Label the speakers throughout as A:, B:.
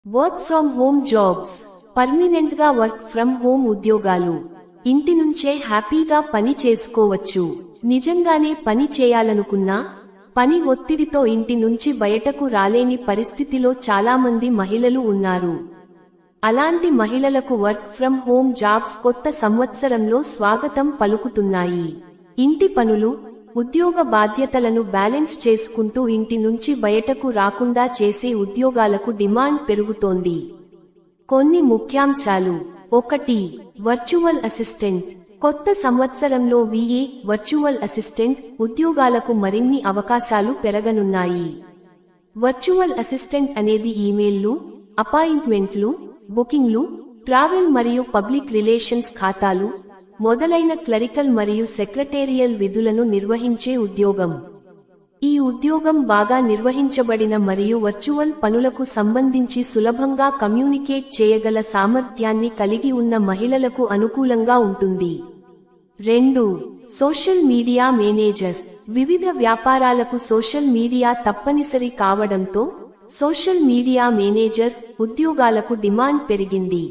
A: Work from home jobs, permanent గా work from home ఉద్యోగాలు. ఇంటి నుంచే హ్యాపీగా పని చేసుకోవచ్చు. నిజంగానే పని చేయాలనుకున్నా పని ఒత్తిడితో ఇంటి నుంచి బయటకు రాలేని పరిస్థితిలో చాలామంది మహిళలు ఉన్నారు. అలాంటి మహిళలకు వర్క్ ఫ్రం హోమ్ జాబ్స్ కొత్త సంవత్సరంలో స్వాగతం పలుకుతున్నాయి. ఇంటి పనులు, ఉద్యోగ బాధ్యతలను బ్యాలెన్స్ చేసుకుంటూ ఇంటి నుంచి బయటకు రాకుండా చేసే ఉద్యోగాలకు డిమాండ్ పెరుగుతోంది. కొన్ని ముఖ్యాంశాలు. 1. Virtual assistant. కొత్త సంవత్సరంలో VA వర్చువల్ అసిస్టెంట్ ఉద్యోగాలకు మరిన్ని అవకాశాలు పెరగనున్నాయి. వర్చువల్ అసిస్టెంట్ అనేది ఈమెయిల్లు, అపాయింట్మెంట్లు, బుకింగ్లు, ట్రావెల్ మరియు పబ్లిక్ రిలేషన్స్ ఖాతాలు మొదలైన క్లరికల్ మరియు సెక్రటేరియల్ విధులను నిర్వహించే ఉద్యోగం. ఈ ఉద్యోగం బాగా నిర్వహించబడిన మరియు వర్చువల్ పనులకు సంబంధించి సులభంగా కమ్యూనికేట్ చేయగల సామర్థ్యాన్ని కలిగి ఉన్న మహిళలకు అనుకూలంగా ఉంటుంది. 2. Social media manager. వివిధ వ్యాపారాలకు సోషల్ మీడియా తప్పనిసరి కావడంతో సోషల్ మీడియా మేనేజర్ ఉద్యోగాలకు డిమాండ్ పెరిగింది.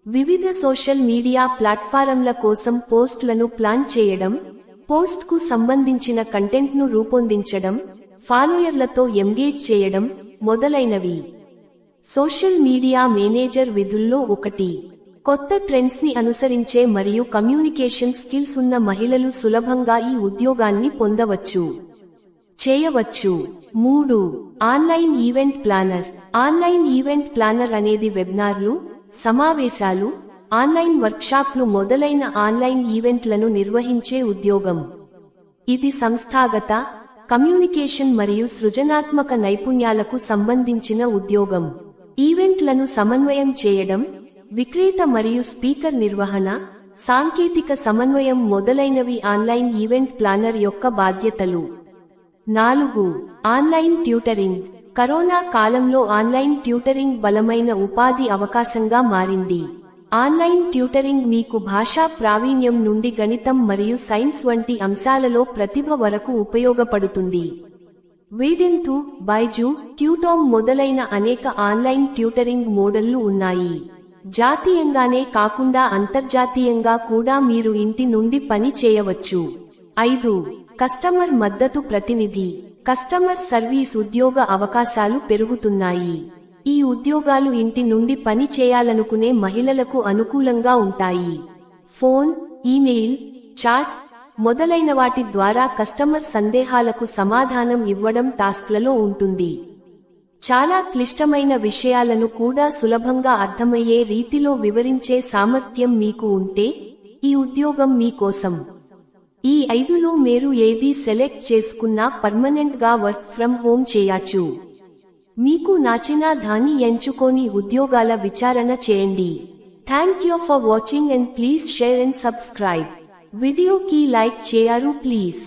A: వివిధ సోషల్ మీడియా ప్లాట్ఫారంల కోసం పోస్ట్లను ప్లాన్ చేయడం, పోస్ట్కు సంబంధించిన కంటెంట్ను రూపొందించడం, ఫాలోయర్లతో ఎంగేజ్ చేయడం మొదలైనవి. సోషల్ మీడియా మేనేజర్ విధుల్లో 1. కొత్త ట్రెండ్స్ని అనుసరించే మరియు కమ్యూనికేషన్ స్కిల్స్ ఉన్న మహిళలు సులభంగా ఈ ఉద్యోగాన్ని పొందవచ్చు, చేయవచ్చు. 3. Online event planner. Online event planner అనేది వెబినార్లు, సమావేశాలు, ఆన్లైన్ వర్క్షాప్లు మొదలైన ఆన్లైన్ ఈవెంట్లను నిర్వహించే ఉద్యోగం. ఇది సంస్థాగత, కమ్యూనికేషన్ మరియు సృజనాత్మక నైపుణ్యాలకు సంబంధించిన ఉద్యోగం. ఈవెంట్లను సమన్వయం చేయడం, విక్రేత మరియు స్పీకర్ నిర్వహణ, సాంకేతిక సమన్వయం మొదలైనవి ఆన్లైన్ ఈవెంట్ ప్లానర్ యొక్క బాధ్యతలు. 4. Online tutoring. కరోనా కాలంలో ఆన్లైన్ ట్యూటరింగ్ బలమైన ఉపాధి అవకాశంగా మారింది. ఆన్లైన్ ట్యూటరింగ్ మీకు భాషా ప్రావీణ్యం నుండి గణితం మరియు సైన్స్ వంటి అంశాలలో ప్రతిభ వరకు ఉపయోగపడుతుంది. వేడెంటు, బైజు, ట్యూటామ్ మొదలైన అనేక ఆన్లైన్ ట్యూటరింగ్ మోడళ్లు ఉన్నాయి. జాతీయంగానే కాకుండా అంతర్జాతీయంగా కూడా మీరు ఇంటి నుండి పని చేయవచ్చు. 5. కస్టమర్ మద్దతు ప్రతినిధి. కస్టమర్ సర్వీస్ ఉద్యోగ అవకాశాలు పెరుగుతున్నాయి. ఈ ఉద్యోగాలు ఇంటి నుండి పని చేయాలనుకునే మహిళలకు అనుకూలంగా ఉంటాయి. ఫోన్, ఈమెయిల్, చాట్ మొదలైన వాటి ద్వారా కస్టమర్ సందేహాలకు సమాధానం ఇవ్వడం టాస్క్లలో ఉంటుంది. చాలా క్లిష్టమైన విషయాలను కూడా సులభంగా అర్థమయ్యే రీతిలో వివరించే సామర్థ్యం మీకు ఉంటే ఈ ఉద్యోగం మీ కోసం. ఈ 5లో మీరు ఏది సెలెక్ట్ చేసుకున్నా పర్మనెంట్ గా వర్క్ ఫ్రం హోమ్ చేయొచ్చు. మీకు నచ్చిన దాన్ని ఎంచుకొని ఉద్యోగాల విచారణ చేయండి. Thank you for watching and please share and subscribe. వీడియోకి లైక్ చేయరు ప్లీజ్.